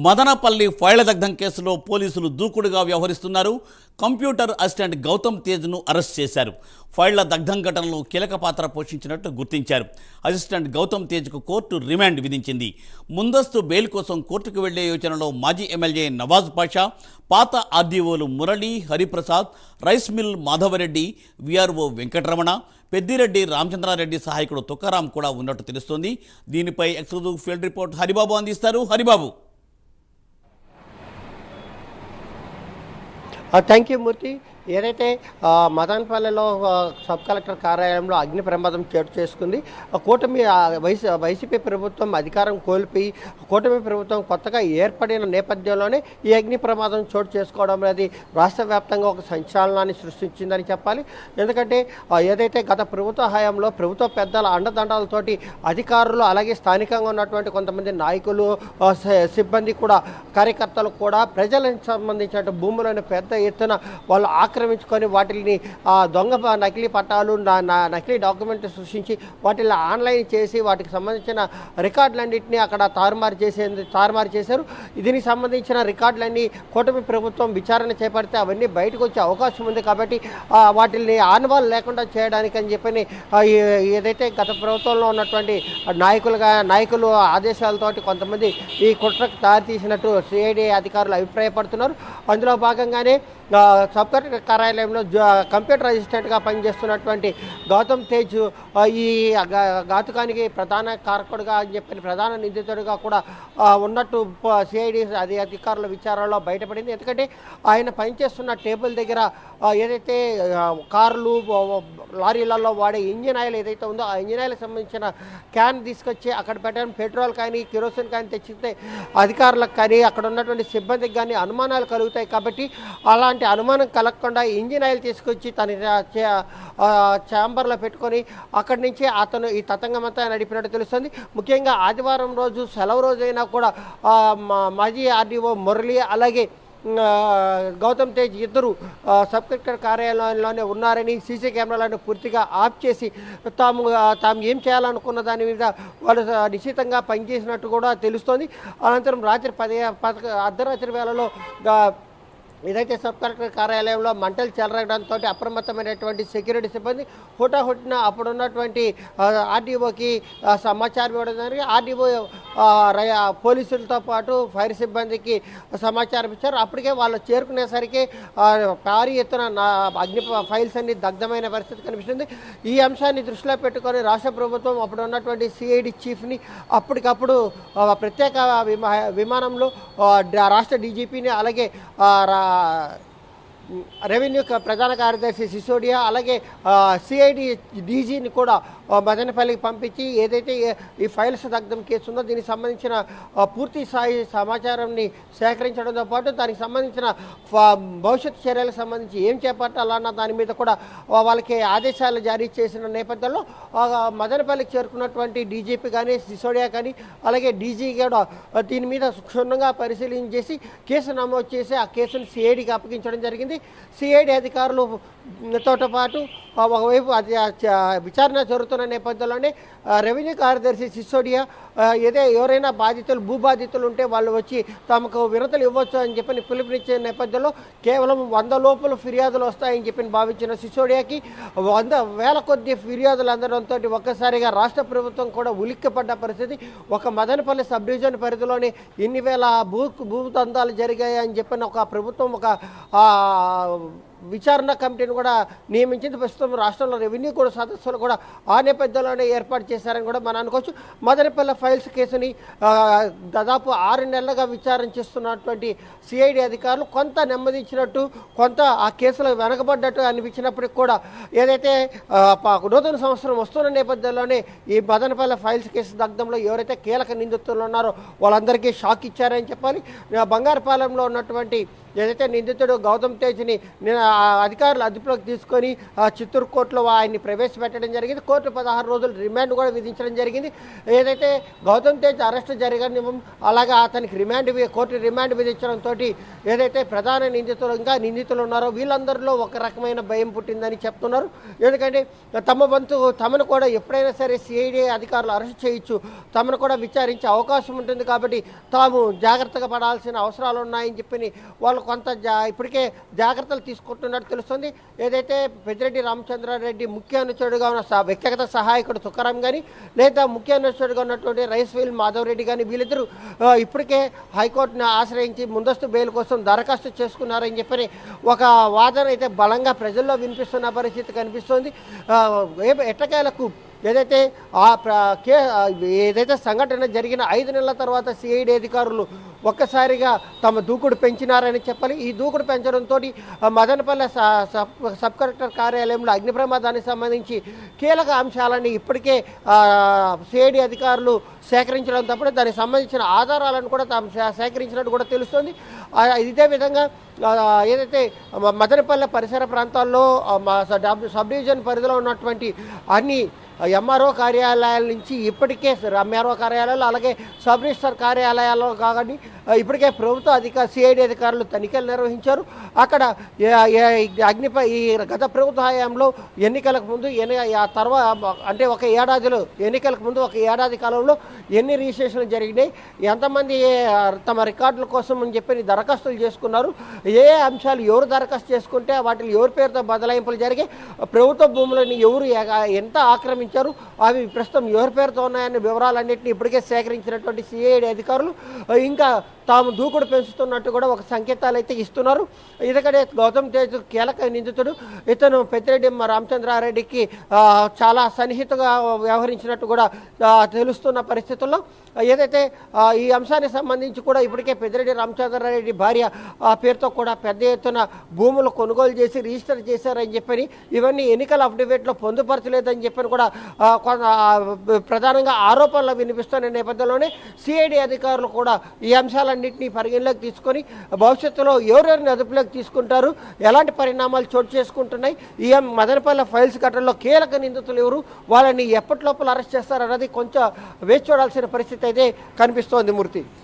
మదనపల్లి ఫైళ్ల దగ్ధం కేసులో పోలీసులు దూకుడుగా వ్యవహరిస్తున్నారు. కంప్యూటర్ అసిస్టెంట్ గౌతమ్ తేజ్ను అరెస్ట్ చేశారు. ఫైళ్ల దగ్ధం ఘటనలో కీలక పాత్ర పోషించినట్టు గుర్తించారు. అసిస్టెంట్ గౌతమ్ తేజ్కు కోర్టు రిమాండ్ విధించింది. ముందస్తు బెయిల్ కోసం కోర్టుకు వెళ్లే యోచనలో మాజీ ఎమ్మెల్యే నవాజ్ పాషా, పాత ఆర్డీఓలు Murali, Hariprasad, rice mill Madhavareddy, VRO Venkataramana, Peddireddy Ramachandrareddy సహాయకుడు తుకారాం కూడా ఉన్నట్టు తెలుస్తోంది. దీనిపై ఎక్స్క్లూజివ్ ఫీల్డ్ రిపోర్ట్ హరిబాబు అందిస్తారు. హరిబాబు. థ్యాంక్ యూ మూర్తి. ఏదైతే మదనపల్లిలో సబ్ కలెక్టర్ కార్యాలయంలో అగ్ని ప్రమాదం చోటు చేసుకుంది. కూటమి వైసీపీ ప్రభుత్వం అధికారం కోల్పోయి కూటమి ప్రభుత్వం కొత్తగా ఏర్పడిన నేపథ్యంలోనే ఈ అగ్ని ప్రమాదం చోటు చేసుకోవడం అనేది రాష్ట్ర వ్యాప్తంగా ఒక సంచలనాన్ని సృష్టించిందని చెప్పాలి. ఎందుకంటే ఏదైతే గత ప్రభుత్వ హయాంలో ప్రభుత్వ పెద్దల అండదండాలతోటి అధికారులు అలాగే స్థానికంగా ఉన్నటువంటి కొంతమంది నాయకులు, సిబ్బంది కూడా, కార్యకర్తలు కూడా ప్రజలకు సంబంధించిన భూములను పెద్ద ఎత్తున వాళ్ళు ఆక్రమించుకొని వాటిని దొంగ నకిలీ పట్టాలు, నకిలీ డాక్యుమెంట్ సృష్టించి వాటిని ఆన్లైన్ చేసి వాటికి సంబంధించిన రికార్డులన్నింటినీ అక్కడ తారుమారు చేశారు. దీనికి సంబంధించిన రికార్డులన్నీ కూటమి ప్రభుత్వం విచారణ చేపడితే అవన్నీ బయటకు వచ్చే అవకాశం ఉంది. కాబట్టి వాటిని ఆనవాళ్ళు లేకుండా చేయడానికి అని చెప్పని ఏదైతే గత ప్రభుత్వంలో ఉన్నటువంటి నాయకులు ఆదేశాలతోటి కొంతమంది ఈ కుట్రకు దారితీసినట్టు సిఐడి అధికారులు అభిప్రాయపడుతున్నారు. అందులో భాగంగానే సబ్ కలెక్టర్ కార్యాలయంలో కంప్యూటర్ అసిస్టెంట్గా పనిచేస్తున్నటువంటి గౌతమ్ తేజ్ ఈ ఘాతుకానికి ప్రధాన కారకుడుగా అని చెప్పిన ప్రధాన నిందితుడిగా కూడా ఉన్నట్టు సిఐడి అధికారుల విచారణలో బయటపడింది. ఎందుకంటే ఆయన పనిచేస్తున్న టేబుల్ దగ్గర ఏదైతే కార్లు, లారీలలో వాడే ఇంజిన్ ఆయిల్ ఏదైతే ఉందో ఆ ఇంజిన్ ఆయిల్కి సంబంధించిన క్యాన్ తీసుకొచ్చి అక్కడ పెట్టడం, పెట్రోల్ కానీ కిరోసిన్ కానీ తెచ్చితే అధికారులకు కానీ అక్కడ ఉన్నటువంటి సిబ్బందికి కానీ అనుమానాలు కలుగుతాయి. కాబట్టి అలాంటి అనుమానం కలగకుండా ఇంజిన్ ఆయిల్ తీసుకొచ్చి తన ఛాంబర్లో పెట్టుకొని అక్కడి నుంచి అతను ఈ తతంగం అంతా నడిపినట్టు తెలుస్తుంది. ముఖ్యంగా ఆదివారం రోజు సెలవు రోజైనా కూడా మాజీ ఆర్డీఓ మురళి అలాగే గౌతమ్ తేజ్ ఇద్దరు సబ్ కలెక్టర్ కార్యాలయంలోనే ఉన్నారని, సీసీ కెమెరాలను పూర్తిగా ఆఫ్ చేసి తాము ఏం చేయాలనుకున్న దాని మీద వాళ్ళు నిశ్చితంగా పనిచేసినట్టు కూడా తెలుస్తోంది. అనంతరం రాత్రి అర్ధరాత్రి వేళలో ఏదైతే సబ్ కలెక్టర్ కార్యాలయంలో మంటలు చెలరగడంతో అప్రమత్తమైనటువంటి సెక్యూరిటీ సిబ్బంది హుటాహుటిన అప్పుడున్నటువంటి ఆర్డీఓకి సమాచారం ఇవ్వడం జరిగింది. ఆర్డీఓ పోలీసులతో పాటు ఫైర్ సిబ్బందికి సమాచారం ఇచ్చారు. అప్పటికే వాళ్ళు చేరుకునేసరికి భారీ ఎత్తున అగ్ని ఫైల్స్ అన్ని దగ్ధమైన పరిస్థితి కనిపిస్తుంది. ఈ అంశాన్ని దృష్టిలో పెట్టుకొని రాష్ట్ర ప్రభుత్వం అప్పుడు ఉన్నటువంటి సిఐడి చీఫ్ని అప్పటికప్పుడు ప్రత్యేక విమానంలో రాష్ట్ర డీజీపీని అలాగే రెవెన్యూ ప్రధాన కార్యదర్శి సిసోడియా అలాగే సిఐడి డీజీని కూడా మదనపల్లికి పంపించి ఏదైతే ఈ ఫైల్స్ దగ్ధం కేసు ఉందో దీనికి సంబంధించిన పూర్తి స్థాయి సమాచారాన్ని సేకరించడంతో పాటు దానికి సంబంధించిన భవిష్యత్ చర్యలకు సంబంధించి ఏం చేపట్టాలన్న దాని మీద కూడా వాళ్ళకి ఆదేశాలు జారీ చేసిన నేపథ్యంలో మదనపల్లికి చేరుకున్నటువంటి డీజీపీ కానీ సిసోడియా కానీ అలాగే డీజీ కూడా దీని మీద క్షుణ్ణంగా పరిశీలించేసి కేసు నమోదు చేసి ఆ కేసును సిఐడికి అప్పగించడం జరిగింది. సిఐడి అధికారులతో పాటు ఒకవైపు విచారణ జరుగుతున్న నేపథ్యంలోనే రెవెన్యూ కార్యదర్శి సిసోడియా ఎవరైనా భూ బాధితులు ఉంటే వాళ్ళు వచ్చి తమకు వినతులు ఇవ్వచ్చు అని చెప్పి పిలుపునిచ్చే నేపథ్యంలో కేవలం 100 లోపల ఫిర్యాదులు వస్తాయని చెప్పి భావించిన సిసోడియాకి 100,000 కొద్ది ఫిర్యాదులు అందడంతో ఒక్కసారిగా రాష్ట్ర ప్రభుత్వం కూడా ఉలిక్కిపడ్డ పరిస్థితి. ఒక మదనపల్లి సబ్ డివిజన్ పరిధిలోని ఎన్ని వేల భూదందాలు జరిగాయని చెప్పిన ఒక ప్రభుత్వం ఒక విచారణ కమిటీని కూడా నియమించింది. ప్రస్తుతం రాష్ట్రంలో రెవెన్యూ కూడా సదస్సులు కూడా ఆ నేపథ్యంలోనే ఏర్పాటు చేశారని కూడా మనం అనుకోవచ్చు. మదనపల్లి ఫైల్స్ కేసుని దాదాపు 6 నెలలుగా విచారణ చేస్తున్నటువంటి సిఐడి అధికారులు కొంత నెమ్మదించినట్టు, కొంత ఆ కేసులో వెనకబడ్డట్టు అనిపించినప్పటికి కూడా ఏదైతే నూతన సంవత్సరం వస్తున్న నేపథ్యంలోనే ఈ మదనపల్లి ఫైల్స్ కేసు దగ్ధంలో ఎవరైతే కీలక నిందితులు ఉన్నారో వాళ్ళందరికీ షాక్ ఇచ్చారని చెప్పాలి. బంగారుపాలెంలో ఉన్నటువంటి ఏదైతే నిందితుడు గౌతమ్ తేజ్ని అధికారులు అదుపులోకి తీసుకొని చిత్తూరు కోర్టులో ఆయన్ని ప్రవేశపెట్టడం జరిగింది. కోర్టు 16 రోజులు రిమాండ్ కూడా విధించడం జరిగింది. ఏదైతే గౌతమ్ తేజ్ అరెస్ట్ జరగని అలాగే అతనికి కోర్టు రిమాండ్ విధించడంతో ఏదైతే ప్రధాన నిందితులు ఉన్నారో వీళ్ళందరిలో ఒక రకమైన భయం పుట్టిందని చెప్తున్నారు. ఎందుకంటే తమను కూడా ఎప్పుడైనా సరే సిఐడి అధికారులు అరెస్ట్ చేయొచ్చు, తమను కూడా విచారించే అవకాశం ఉంటుంది కాబట్టి తాము జాగ్రత్తగా పడాల్సిన అవసరాలు ఉన్నాయని చెప్పి వాళ్ళు కొంత ఇప్పటికే జాగ్రత్తలు తీసుకుంటున్నట్టు తెలుస్తుంది. ఏదైతే పెద్దిరెడ్డి రామచంద్రారెడ్డి ముఖ్య అనుచరుడుగా ఉన్న వ్యక్తిగత సహాయకుడు తుకారాం కానీ లేదా ముఖ్య అనుచరుడుగా ఉన్నటువంటి రైస్వీల్ మాధవ్ రెడ్డి కానీ వీళ్ళిద్దరూ ఇప్పటికే హైకోర్టును ఆశ్రయించి ముందస్తు బెయిల్ కోసం దరఖాస్తు చేసుకున్నారని చెప్పని ఒక వాదన అయితే బలంగా ప్రజల్లో వినిపిస్తున్న పరిస్థితి కనిపిస్తోంది. ఎట్టకేలకు ఏదైతే ఏదైతే సంఘటన జరిగిన 5 నెలల తర్వాత సిఐడి అధికారులు ఒక్కసారిగా తమ దూకుడు పెంచినారని చెప్పాలి. ఈ దూకుడు పెంచడంతో మదనపల్లె సబ్ కలెక్టర్ కార్యాలయంలో అగ్ని ప్రమాదానికి సంబంధించి కీలక అంశాలని ఇప్పటికే సిఐడి అధికారులు సేకరించడం తప్ప దానికి సంబంధించిన ఆధారాలను కూడా తాము సేకరించినట్టు కూడా తెలుస్తుంది. ఇదే విధంగా ఏదైతే మదనపల్లె పరిసర ప్రాంతాల్లో సబ్ డివిజన్ పరిధిలో ఉన్నటువంటి అన్ని ఎంఆర్ఓ కార్యాలయాల నుంచి ఇప్పటికే ఎంఆర్ఓ కార్యాలయాలు అలాగే సబ్ రిజిస్టర్ కార్యాలయాల్లో కానీ ఇప్పటికే ప్రభుత్వ సిఐడి అధికారులు తనిఖీలు నిర్వహించారు. అక్కడ ఈ గత ప్రభుత్వ హయాంలో ఎన్నికలకు ముందు అంటే ఒక ఏడాదిలో ఎన్నికలకు ముందు ఒక ఏడాది కాలంలో ఎన్ని రిజిస్ట్రేషన్లు జరిగినాయి, ఎంతమంది తమ రికార్డుల కోసం అని చెప్పి దరఖాస్తులు చేసుకున్నారు, ఏ అంశాలు ఎవరు దరఖాస్తు చేసుకుంటే వాటిని ఎవరి పేరుతో బదలాయింపులు జరిగాయి, ప్రభుత్వ భూములను ఎవరు ఎంత ఆక్రమించారు, అవి ప్రస్తుతం ఎవరి పేరుతో ఉన్నాయనే వివరాలన్నింటినీ ఇప్పటికే సేకరించినటువంటి సిఐడి అధికారులు ఇంకా తాము దూకుడు పెంచుతున్నట్టు కూడా ఒక సంకేతాలు అయితే ఇస్తున్నారు. ఎందుకంటే గౌతమ్ తేజ్ కీలక నిందితుడు, ఇతను పెద్దిరెడ్డి రామచంద్రారెడ్డికి చాలా సన్నిహితంగా వ్యవహరించినట్టు కూడా తెలుస్తున్న పరిస్థితుల్లో ఏదైతే ఈ అంశానికి సంబంధించి కూడా ఇప్పటికే పెద్దిరెడ్డి రామచంద్రారెడ్డి భార్య పేరుతో కూడా పెద్ద ఎత్తున భూములు కొనుగోలు చేసి రిజిస్టర్ చేశారని చెప్పని ఇవన్నీ ఎన్నికల అఫిడవిట్లో పొందుపరచలేదని చెప్పని కూడా ప్రధానంగా ఆరోపణలు వినిపిస్తున్న నేపథ్యంలోనే సిఐడి అధికారులు కూడా ఈ అంశాలన్నింటినీ పరిగణలోకి తీసుకొని భవిష్యత్తులో ఎవరెవరిని అదుపులోకి తీసుకుంటారు, ఎలాంటి పరిణామాలు చోటు చేసుకుంటున్నాయి, ఈ మదనపల్లె ఫైల్స్ ఘటనలో కీలక నిందితులు ఎవరు, వాళ్ళని ఎప్పటిలోపల అరెస్ట్ చేస్తారన్నది కొంచెం వేచి చూడాల్సిన పరిస్థితి అయితే కనిపిస్తోంది. మూర్తి.